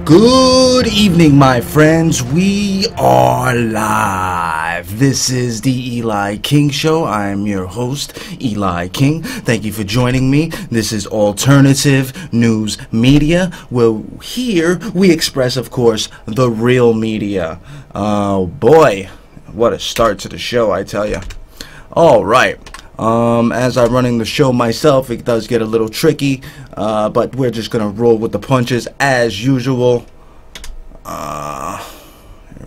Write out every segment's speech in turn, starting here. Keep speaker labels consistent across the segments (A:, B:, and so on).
A: Good evening, my friends. We are live. This is the Eli King Show. I am your host, Eli King. Thank you for joining me. This is alternative news media. Well, here we express, of course, the real media. Oh boy, what a start to the show, I tell you. All right. As I'm running the show myself, it does get a little tricky, but we're just gonna roll with the punches as usual. Here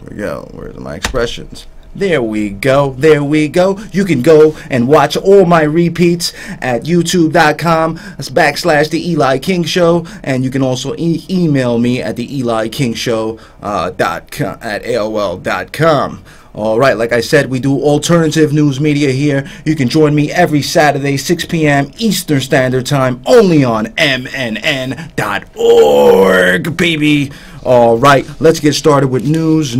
A: we go. Where's my expressions? There we go. There we go. You can go and watch all my repeats at youtube.com/the Eli King Show, and you can also email me at the Eli King Show at AOL.com. All right, like I said, we do alternative news media here. You can join me every Saturday, 6 p.m. Eastern Standard Time, only on MNN.org, baby. All right, let's get started with news,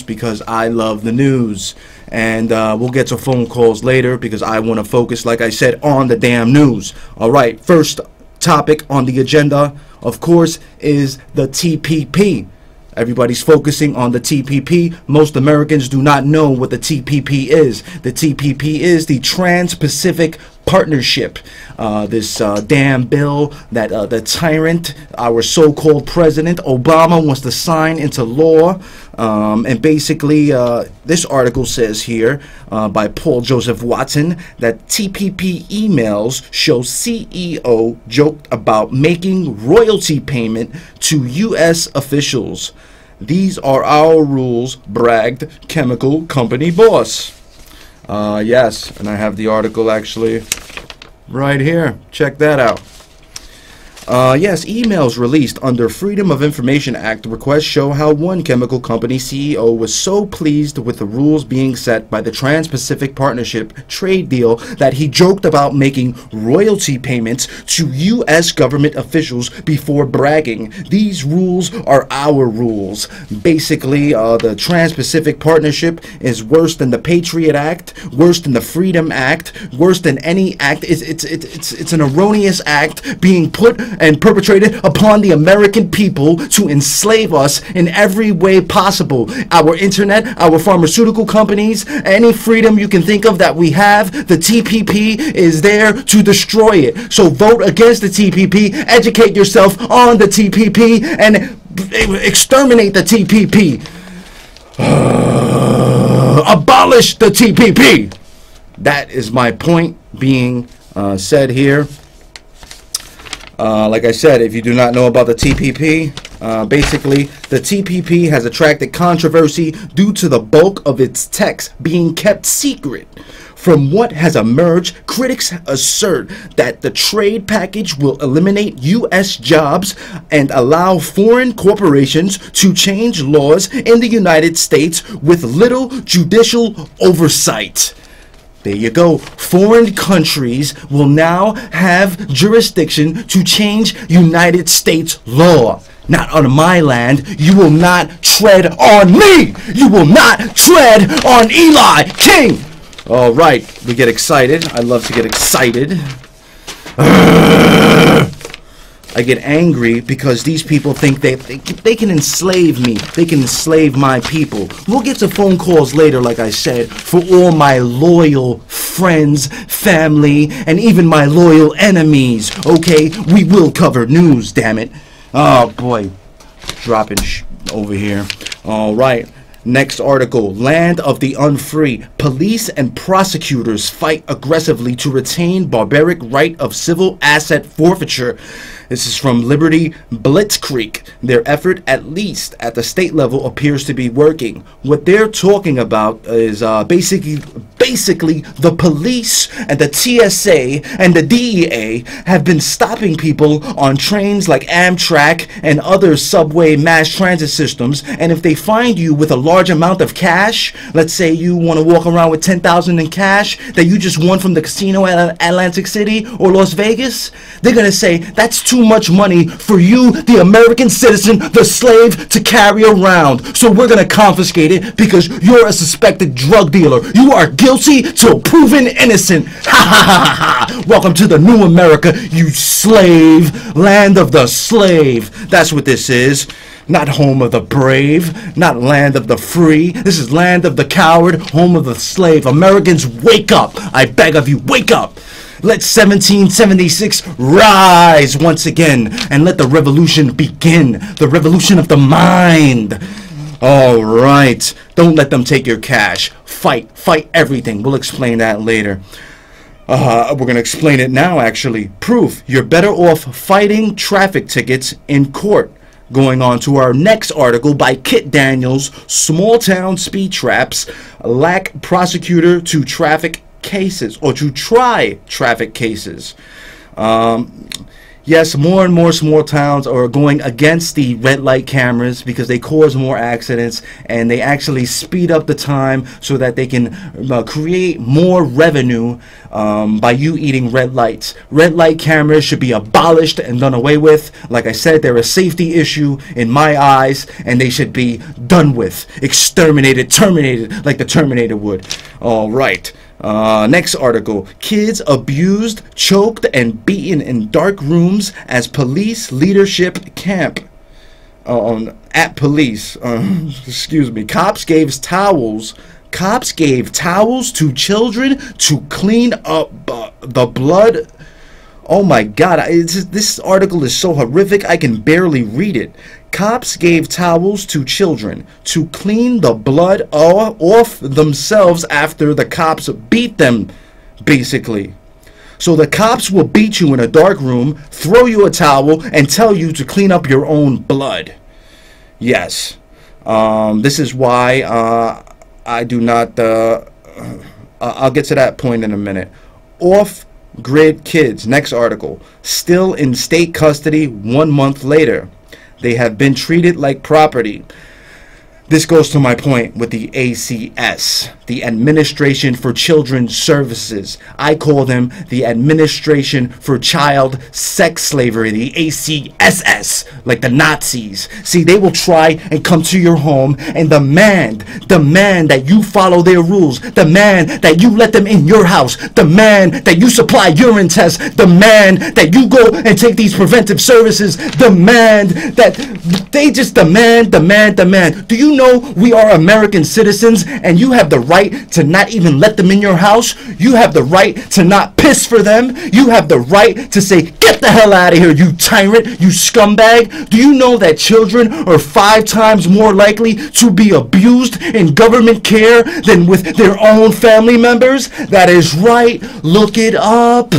A: because I love the news. And we'll get to phone calls later because I want to focus, like I said, on the damn news. All right, first topic on the agenda, of course, is the TPP. Everybody's focusing on the TPP. Most Americans do not know what the TPP is. The TPP is the Trans-Pacific Partnership. This damn bill that the tyrant, our so-called President Obama, wants to sign into law. And basically, this article says here by Paul Joseph Watson that TPP emails show CEO joked about making royalty payment to U.S. officials. These are our rules, bragged chemical company boss. Yes, and I have the article actually right here. Check that out. Yes, emails released under Freedom of Information Act requests show how one chemical company CEO was so pleased with the rules being set by the Trans-Pacific Partnership trade deal that he joked about making royalty payments to U.S. government officials before bragging. These rules are our rules. Basically, the Trans-Pacific Partnership is worse than the Patriot Act, worse than the Freedom Act, worse than any act. It's an erroneous act being put and perpetrated upon the American people to enslave us in every way possible. Our internet, our pharmaceutical companies, any freedom you can think of that we have, the TPP is there to destroy it. So vote against the TPP, educate yourself on the TPP, and exterminate the TPP. Abolish the TPP. That is my point being said here. Like I said, if you do not know about the TPP, basically, the TPP has attracted controversy due to the bulk of its text being kept secret. From what has emerged, critics assert that the trade package will eliminate U.S. jobs and allow foreign corporations to change laws in the United States with little judicial oversight. There you go. Foreign countries will now have jurisdiction to change United States law. Not on my land. You will not tread on me. You will not tread on Eli King. All right. We get excited. I love to get excited. I get angry because these people think they can enslave me. They can enslave my people. We'll get to phone calls later, like I said, for all my loyal friends, family, and even my loyal enemies. Okay, we will cover news, damn it. Oh boy, dropping over here. All right. Next article, Land of the Unfree. Police and prosecutors fight aggressively to retain barbaric right of civil asset forfeiture. This is from Liberty Blitzkrieg. Their effort, at least at the state level, appears to be working. What they're talking about is basically the police and the TSA and the DEA have been stopping people on trains like Amtrak and other subway mass transit systems, and if they find you with a large amount of cash, let's say you want to walk around with $10,000 in cash that you just won from the casino at Atlantic City or Las Vegas, they're going to say, that's too too much money for you, the American citizen, the slave, to carry around. So we're going to confiscate it because you're a suspected drug dealer. You are guilty till proven innocent. Ha ha ha ha. Welcome to the new America, you slave. Land of the slave. That's what this is. Not home of the brave, not land of the free. This is land of the coward, home of the slave. Americans, wake up. I beg of you, wake up. Let 1776 rise once again and let the revolution begin. The revolution of the mind. All right. Don't let them take your cash. Fight. Fight everything. We'll explain that later. We're going to explain it now, actually. Proof. You're better off fighting traffic tickets in court. Going on to our next article by Kit Daniels, Small Town Speed Traps Lack Prosecutor to Traffic Cases, or to try traffic cases. Yes, more and more small towns are going against the red light cameras because they cause more accidents, and they actually speed up the time so that they can create more revenue by you eating red lights. Red light cameras should be abolished and done away with. Like I said, they're a safety issue in my eyes, and they should be done with, exterminated, terminated, like the Terminator would. All right. Next article. Kids abused, choked, and beaten in dark rooms as police leadership camp. At police. Excuse me. Cops gave towels to children to clean up the blood. Oh my God. This article is so horrific I can barely read it. Cops gave towels to children to clean the blood off themselves after the cops beat them, basically. So the cops will beat you in a dark room, throw you a towel, and tell you to clean up your own blood. Yes. This is why I do not... I'll get to that point in a minute. Off-grid kids. Next article. Still in state custody 1 month later. They have been treated like property. This goes to my point with the ACS, the Administration for Children's Services. I call them the Administration for Child Sex Slavery, the ACSS, like the Nazis. See, they will try and come to your home and demand that you follow their rules, demand that you let them in your house, demand that you supply urine tests, demand that you go and take these preventive services, demand that they just demand. Do you know we are American citizens and you have the right to not even let them in your house? You have the right to not piss for them. You have the right to say, get the hell out of here, you tyrant, you scumbag. Do you know that children are 5 times more likely to be abused in government care than with their own family members? That is right. Look it up.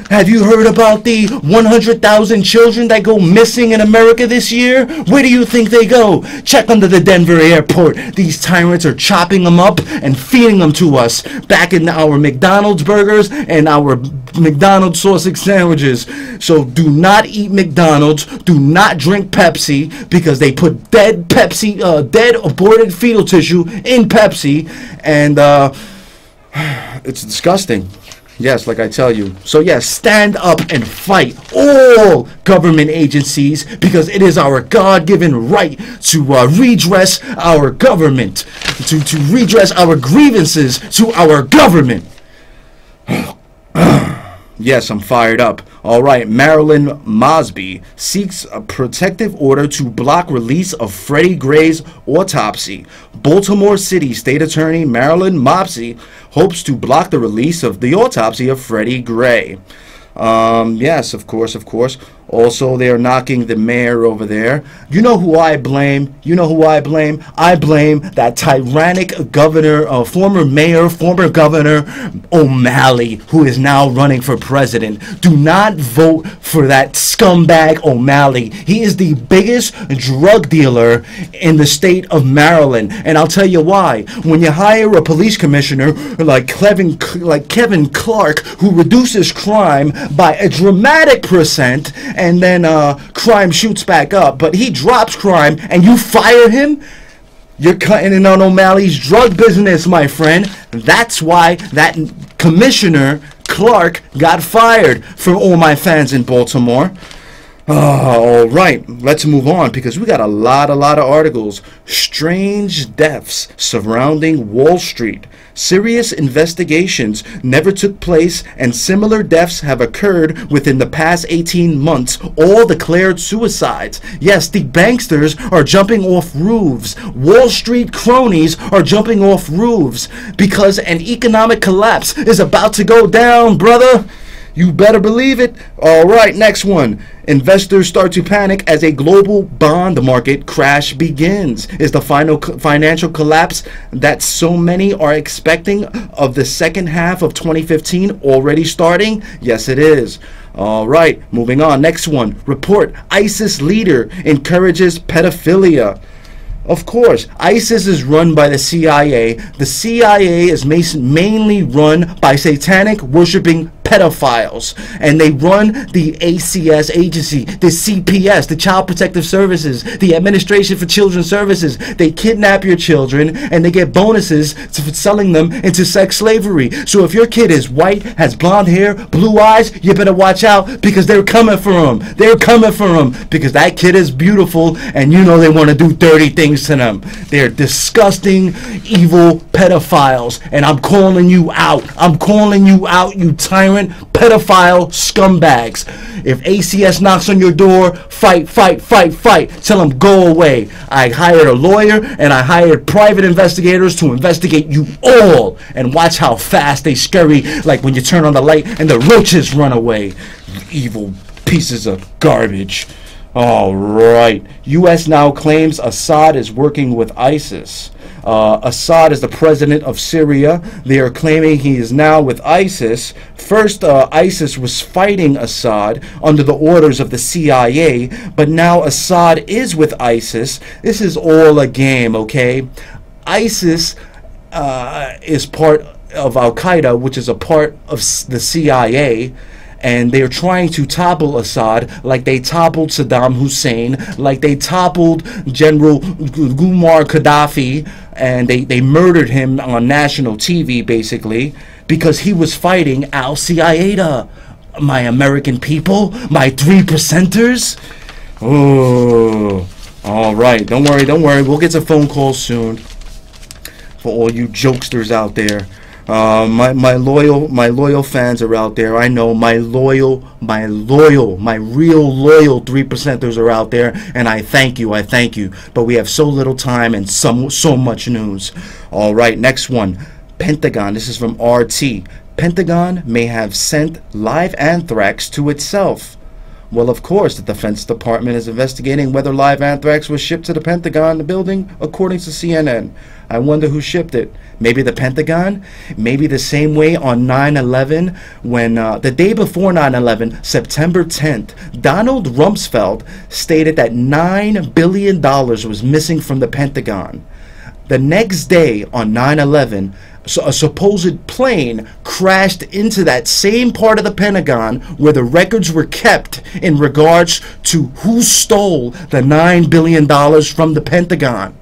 A: Have you heard about the 100,000 children that go missing in America this year? Where do you think they go? Check under the Denver airport. These tyrants are chopping them up and feeding them to us back in our McDonald's burgers and our McDonald's sausage sandwiches. So do not eat McDonald's. Do not drink Pepsi because they put dead aborted fetal tissue in Pepsi, and it's disgusting. Yes, like I tell you. So yes, stand up and fight all government agencies because it is our God-given right to redress our government, to redress our grievances to our government. Yes, I'm fired up. All right, Marilyn Mosby seeks a protective order to block release of Freddie Gray's autopsy. Baltimore City State Attorney Marilyn Mosby hopes to block the release of the autopsy of Freddie Gray. Yes, of course. Also, they are knocking the mayor over there. You know who I blame? I blame that tyrannic governor, former governor O'Malley, who is now running for president. Do not vote for that scumbag O'Malley. He is the biggest drug dealer in the state of Maryland. And I'll tell you why. When you hire a police commissioner like Kevin Clark, who reduces crime by a dramatic percent, and then crime shoots back up, but he drops crime and you fire him, you're cutting in on O'Malley's drug business, my friend. That's why that Commissioner Clark got fired, for all my fans in Baltimore. All right, let's move on because we got a lot of articles. Strange deaths surrounding Wall Street. Serious investigations never took place and similar deaths have occurred within the past 18 months, all declared suicides. Yes, the banksters are jumping off roofs. Wall Street cronies are jumping off roofs because an economic collapse is about to go down, brother. You better believe it. All right, next one. Investors start to panic as a global bond market crash begins. Is the final financial collapse that so many are expecting of the second half of 2015 already starting? Yes, it is. All right, moving on. Next one. Report: ISIS leader encourages pedophilia. Of course, ISIS is run by the CIA. The CIA is mainly run by satanic worshipping pedophiles, and they run the ACS agency, the CPS, the Child Protective Services, the Administration for Children's Services. They kidnap your children and they get bonuses for selling them into sex slavery. So if your kid is white, has blonde hair, blue eyes, you better watch out because they're coming for them. They're coming for them because that kid is beautiful and you know they want to do dirty things to them. They're disgusting, evil pedophiles, and I'm calling you out. I'm calling you out, you tyrant pedophile scumbags. If ACS knocks on your door, fight, fight, fight, fight. Tell them go away. I hired a lawyer and I hired private investigators to investigate you all, and watch how fast they scurry, like when you turn on the light and the roaches run away. You evil pieces of garbage. All right. U.S. now claims Assad is working with ISIS. Assad is the president of Syria. They are claiming he is now with ISIS. First, ISIS was fighting Assad under the orders of the CIA, but now Assad is with ISIS. This is all a game, okay? ISIS is part of Al-Qaeda, which is a part of the CIA. And they're trying to topple Assad like they toppled Saddam Hussein, like they toppled General Muammar Gaddafi, and they murdered him on national TV, basically, because he was fighting Al-Qaeda. My American people, my 3%ers. Oh, all right. Don't worry, don't worry. We'll get some phone calls soon for all you jokesters out there. My loyal fans are out there. I know my real loyal 3%ers are out there, and I thank you. But we have so little time and so much news. All right, next one. Pentagon. This is from RT. Pentagon may have sent live anthrax to itself. Well, of course, the Defense Department is investigating whether live anthrax was shipped to the Pentagon building, according to CNN. I wonder who shipped it. Maybe the Pentagon? Maybe the same way on 9/11, when the day before 9/11, September 10th, Donald Rumsfeld stated that $9 billion was missing from the Pentagon. The next day on 9/11, a supposed plane crashed into that same part of the Pentagon where the records were kept in regards to who stole the $9 billion from the Pentagon.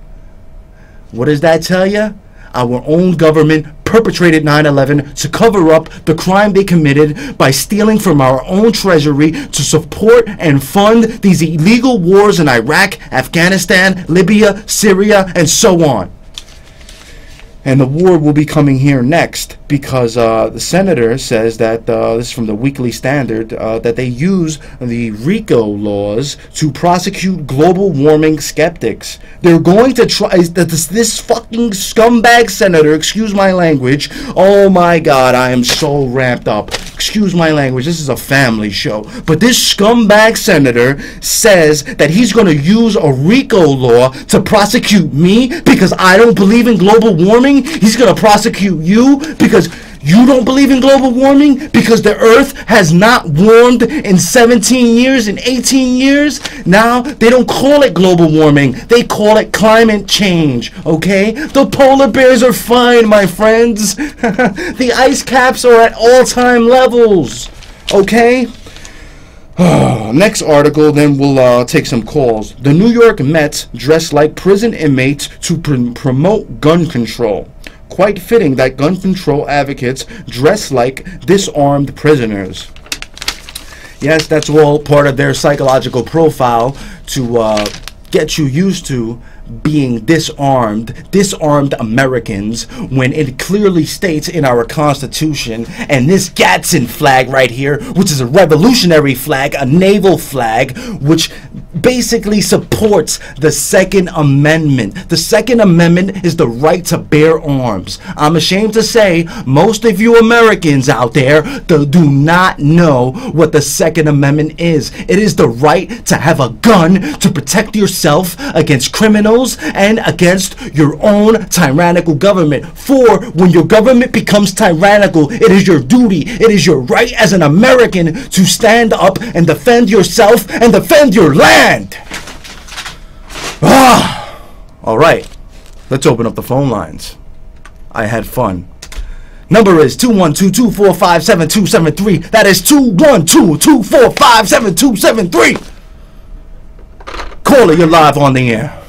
A: What does that tell you? Our own government perpetrated 9/11 to cover up the crime they committed by stealing from our own treasury to support and fund these illegal wars in Iraq, Afghanistan, Libya, Syria, and so on. And the war will be coming here next because the senator says that, this is from the Weekly Standard, that they use the RICO laws to prosecute global warming skeptics. They're going to try, this fucking scumbag senator, excuse my language, oh my god, I am so ramped up. Excuse my language, this is a family show. But this scumbag senator says that he's going to use a RICO law to prosecute me because I don't believe in global warming. He's going to prosecute you because you don't believe in global warming, because the earth has not warmed in 17 years, in 18 years. Now they don't call it global warming, they call it climate change, okay? The polar bears are fine, my friends. The ice caps are at all-time levels, okay? Next article, then we'll take some calls. The New York Mets dress like prison inmates to promote gun control. Quite fitting that gun control advocates dress like disarmed prisoners. Yes, that's all part of their psychological profile to get you used to being disarmed Americans, when it clearly states in our Constitution, and this Gadsden flag right here, which is a revolutionary flag, a naval flag, which basically supports the Second Amendment. The Second Amendment is the right to bear arms. I'm ashamed to say most of you Americans out there do not know what the Second Amendment is. It is the right to have a gun to protect yourself against criminals and against your own tyrannical government. For when your government becomes tyrannical, it is your duty, it is your right as an American to stand up and defend yourself and defend your land. All right, let's open up the phone lines. I had fun. Number is 212-245-7273. That is 212-245-7273. Caller, you're live on the air.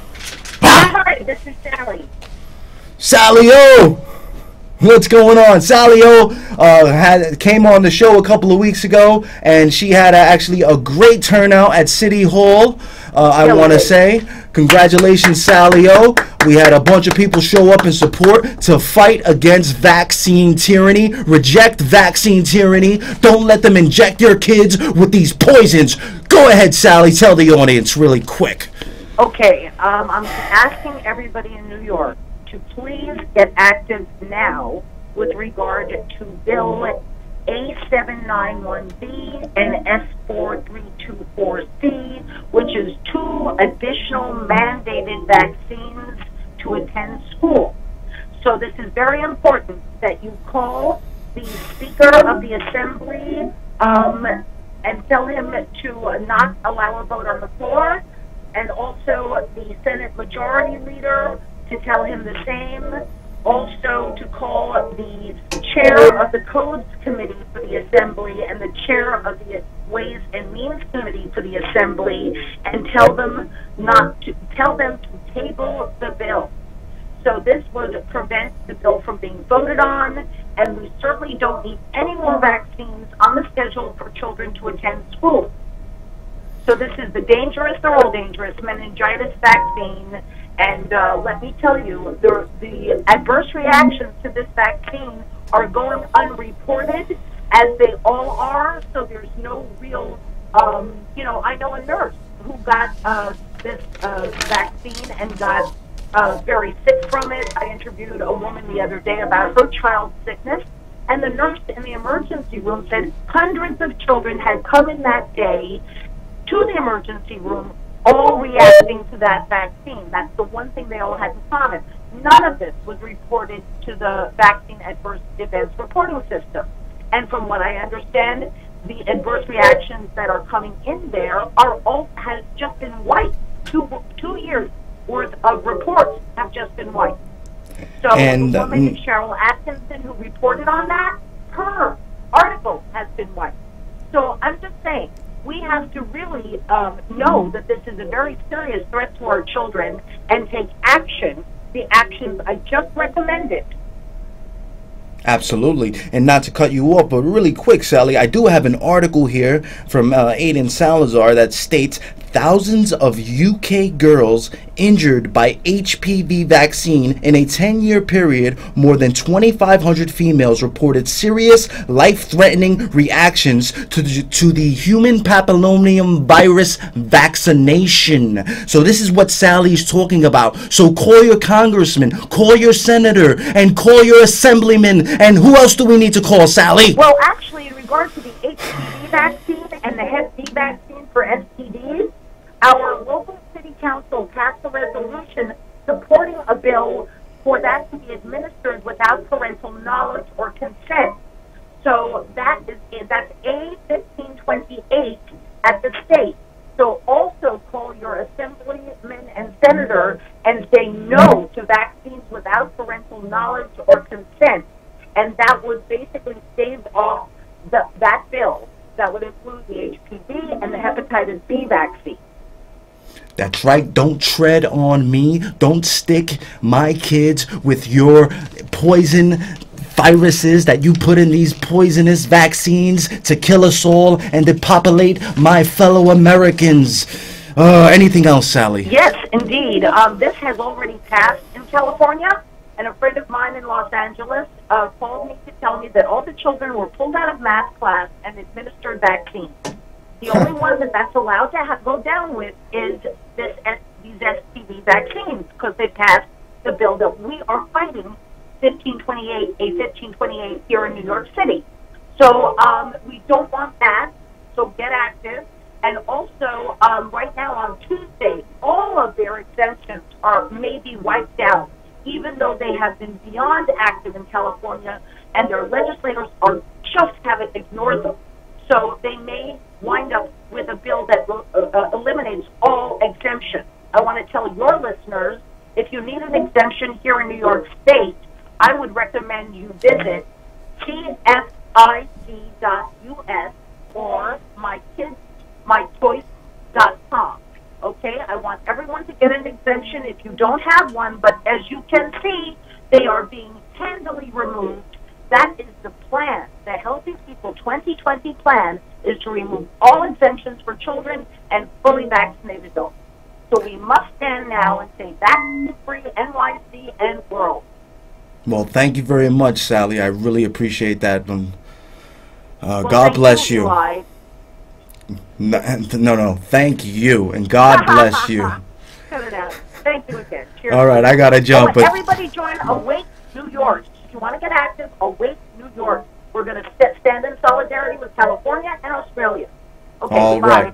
B: Hi, this is Sally.
A: Sally O, what's going on? Sally O came on the show a couple of weeks ago, and she had actually a great turnout at City Hall. I want to say congratulations, Sally O. We had a bunch of people show up in support to fight against vaccine tyranny. Reject vaccine tyranny. Don't let them inject your kids with these poisons. Go ahead, Sally. Tell the audience really quick.
B: Okay, I'm asking everybody in New York to please get active now with regard to Bill A791B and S4324C, which is 2 additional mandated vaccines to attend school. So this is very important that you call the Speaker of the Assembly and tell him to not allow a vote on the floor, and also the Senate Majority Leader to tell him the same. Also to call the Chair of the Codes Committee for the Assembly and the Chair of the Ways and Means Committee for the Assembly, and tell them to table the bill. So this would prevent the bill from being voted on, and we certainly don't need any more vaccines on the schedule for children to attend school. So this is the dangerous, they're all dangerous, meningitis vaccine. And let me tell you, the adverse reactions to this vaccine are going unreported, as they all are. So there's no real, I know a nurse who got this vaccine and got very sick from it. I interviewed a woman the other day about her child's sickness, and the nurse in the emergency room said hundreds of children had come in that day to the emergency room, all reacting to that vaccine. That's the one thing they all had in common. None of this was reported to the Vaccine Adverse Events Reporting System. And from what I understand, the adverse reactions that are coming in there has just been wiped. Two years worth of reports have just been wiped. So the woman, Cheryl Atkinson, who reported on that, her article has been wiped. So I'm just saying, we have to really know that this is a very serious threat to our children and take action, the actions I just recommended.
A: Absolutely. And not to cut you off, but really quick, Sally, I do have an article here from Aiden Salazar that states thousands of UK girls injured by HPV vaccine in a 10-year period. More than 2,500 females reported serious, life-threatening reactions to the human papillomavirus virus vaccination. So this is what Sally's talking about. So call your congressman, call your senator, and call your assemblyman. And who else do we need to call, Sally?
B: Well, actually, in regard to the HPV vaccine and the Hep B vaccine for STDs, our local city council passed a resolution supporting a bill for that to be administered without parental knowledge or consent. So that's A1528 at the state. So also call your assemblyman and senator and say no to vaccines without parental knowledge or consent. And that would basically stave off that bill. That would include the HPV and the hepatitis B vaccine.
A: That's right. Don't tread on me. Don't stick my kids with your poison viruses that you put in these poisonous vaccines to kill us all and depopulate my fellow Americans. Anything else, Sally?
B: Yes, indeed. This has already passed in California, and a friend of mine in Los Angeles called me to tell me that all the children were pulled out of math class and administered vaccines. The only one that's allowed to go down with is these STD vaccines, because they passed the bill that we are fighting, 1528 here in New York City. So we don't want that, so get active. And also, right now on Tuesday, all of their exemptions are maybe wiped out, even though they have been beyond active in California, and their legislators are just haven't ignored them. So they may wind up with a bill that eliminates all exemptions. I want to tell your listeners, if you need an exemption here in New York State, I would recommend you visit tfic.us or mychoice.com. Okay, I want everyone to get an exemption if you don't have one, but as you can see, they are being handily removed. That is the plan. The Healthy People 2020 plan is to remove all exemptions for children and fully vaccinated adults. So we must stand now and say vaccine-free NYC and world.
A: Well, thank you very much, Sally. I really appreciate that.
B: Well,
A: God bless you. No, thank you, and God bless you.
B: Cut it out. Thank you again. Cheers.
A: All right, I gotta jump. But
B: everybody join Awake New York. If you want to get active, Awake New York. We're going to stand in solidarity with California and Australia. Okay,
A: all
B: bye.
A: right.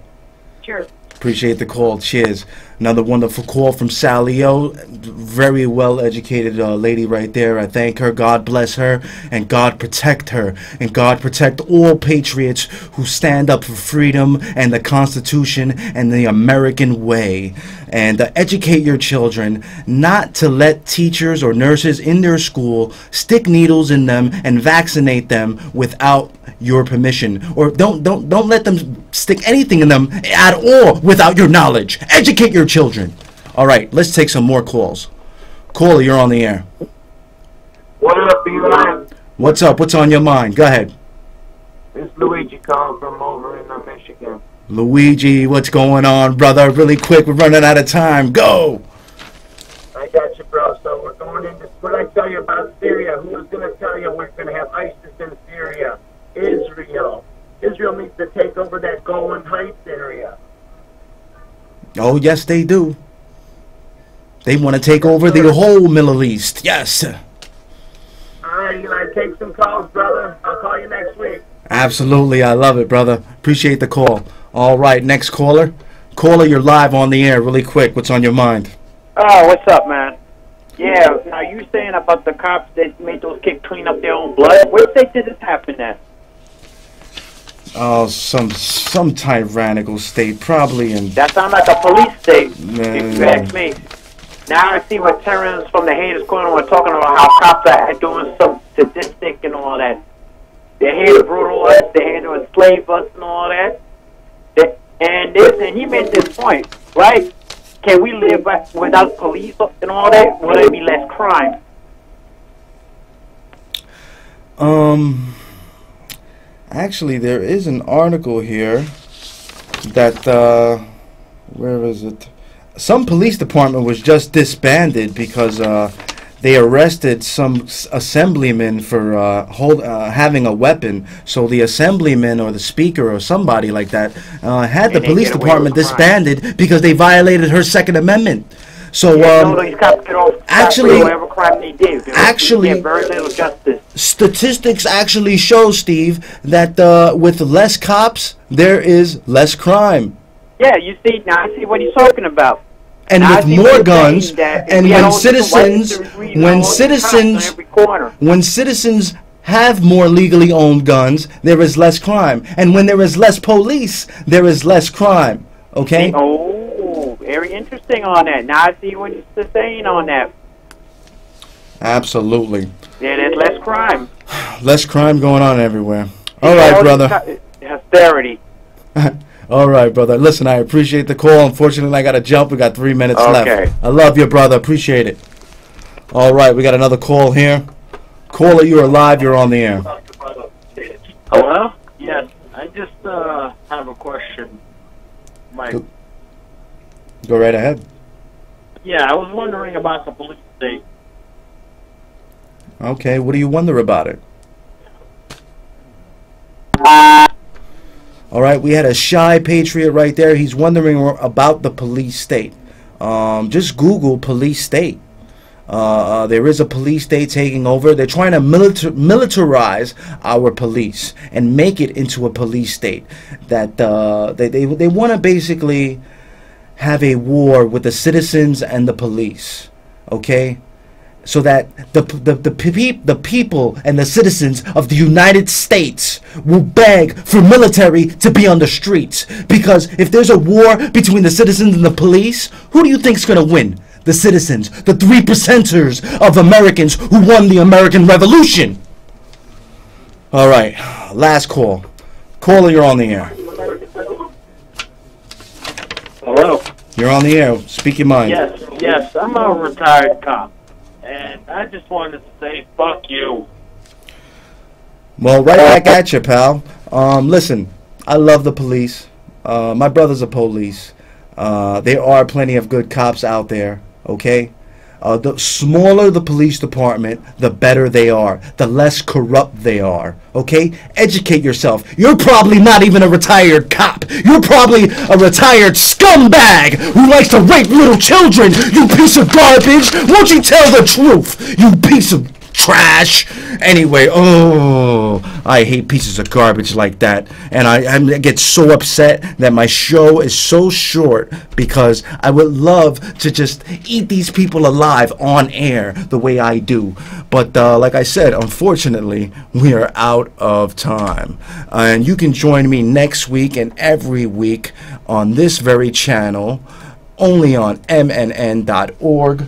B: Cheers.
A: Appreciate the call. Cheers. Another wonderful call from Sally O. Very well-educated lady right there. I thank her. God bless her. And God protect her. And God protect all patriots who stand up for freedom and the Constitution and the American way. And educate your children not to let teachers or nurses in their school stick needles in them and vaccinate them without your permission. Or don't let them stick anything in them at all without your knowledge. Educate your children. All right, let's take some more calls. Caller, you're on the air.
C: What up, Eli?
A: What's up? What's on your mind? Go ahead.
C: It's Luigi calling from over in Michigan.
A: Luigi, what's going on, brother? Really quick, we're running out of time. Go!
C: I got you, bro. So we're going into... What did I tell you about Syria? Who was going to tell you we're going to have ISIS in Syria? Israel. Israel needs to take over that Golan Heights area.
A: Oh, yes, they do. They want to take over the whole Middle East. Yes.
C: All right, Eli, take some calls, brother. I'll call you next week.
A: Absolutely. I love it, brother. Appreciate the call. All right, next caller. Caller, you're live on the air. Really quick. What's on your mind?
D: Oh, what's up, man? Yeah, are you saying about the cops that made those kids clean up their own blood? Where state did this happen at?
A: Oh, some tyrannical state, probably in...
D: That sounds like a police state,
A: Man.
D: if you ask me. Now I see what terrorists from the haters corner were talking about how cops are doing some sadistic and all that. They're here to brutalize us, they're here to enslave us and all that. And he made this point, right? Can we live without police and all that? Will there be less crime?
A: Actually, there is an article here that, where is it? Some police department was just disbanded because they arrested some assemblyman for having a weapon. So the assemblyman or the speaker or somebody like that had the police department disbanded because they violated her Second Amendment. So actually, very little justice. Statistics actually show, Steve, that with less cops there is less crime.
D: Yeah, you see, now I see what he's talking about.
A: And now with more guns, and when citizens have more legally owned guns, there is less crime. And when there is less police, there is less crime. Okay?
D: Oh, very interesting on that. Now I see what you're saying on that.
A: Absolutely.
D: Yeah, there's less crime.
A: Less crime going on everywhere. All right, brother.
D: Austerity.
A: All right, brother. Listen, I appreciate the call. Unfortunately, I got to jump. We got 3 minutes left. I love you, brother. Appreciate it. All right, we got another call here. Caller, you're alive. You're on the air.
E: Hello? Yes, I just have a question.
A: Go right ahead.
E: Yeah, I was wondering about the police state.
A: Okay, what do you wonder about it? All right, we had a shy patriot right there. He's wondering about the police state. Just Google police state. There is a police state taking over. They're trying to militarize our police and make it into a police state. That they want to basically have a war with the citizens and the police. Okay, so that the people and the citizens of the United States will beg for military to be on the streets. Because if there's a war between the citizens and the police, who do you think's gonna win? The citizens, the 3%ers of Americans who won the American Revolution. All right, last call. Caller, you're on the air.
E: Hello?
A: You're on the air. Speak your mind.
E: Yes, I'm a retired cop. And I just wanted to say, fuck you.
A: Well, right back at you, pal. Listen, I love the police. My brother's a police. There are plenty of good cops out there, okay? The smaller the police department, the better they are, the less corrupt they are, okay? Educate yourself. You're probably not even a retired cop. You're probably a retired scumbag who likes to rape little children, you piece of garbage. Won't you tell the truth, you piece of trash? Anyway, I hate pieces of garbage like that, and I get so upset that my show is so short because I would love to just eat these people alive on air the way I do, but like I said, unfortunately we are out of time, and you can join me next week and every week on this very channel, only on mnn.org.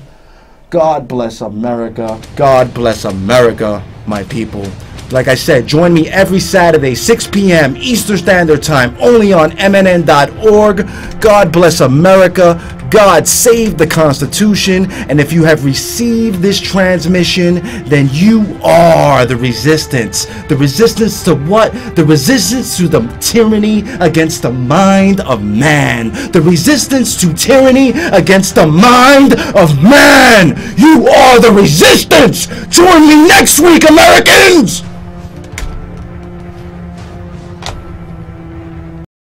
A: God bless America. God bless America, my people. Like I said, join me every Saturday, 6 p.m. Eastern Standard Time, only on mnn.org. God bless America. God save the Constitution. And if you have received this transmission, then you are the resistance. The resistance to what? The resistance to the tyranny against the mind of man. The resistance to tyranny against the mind of man. You are the resistance. Join me next week, Americans!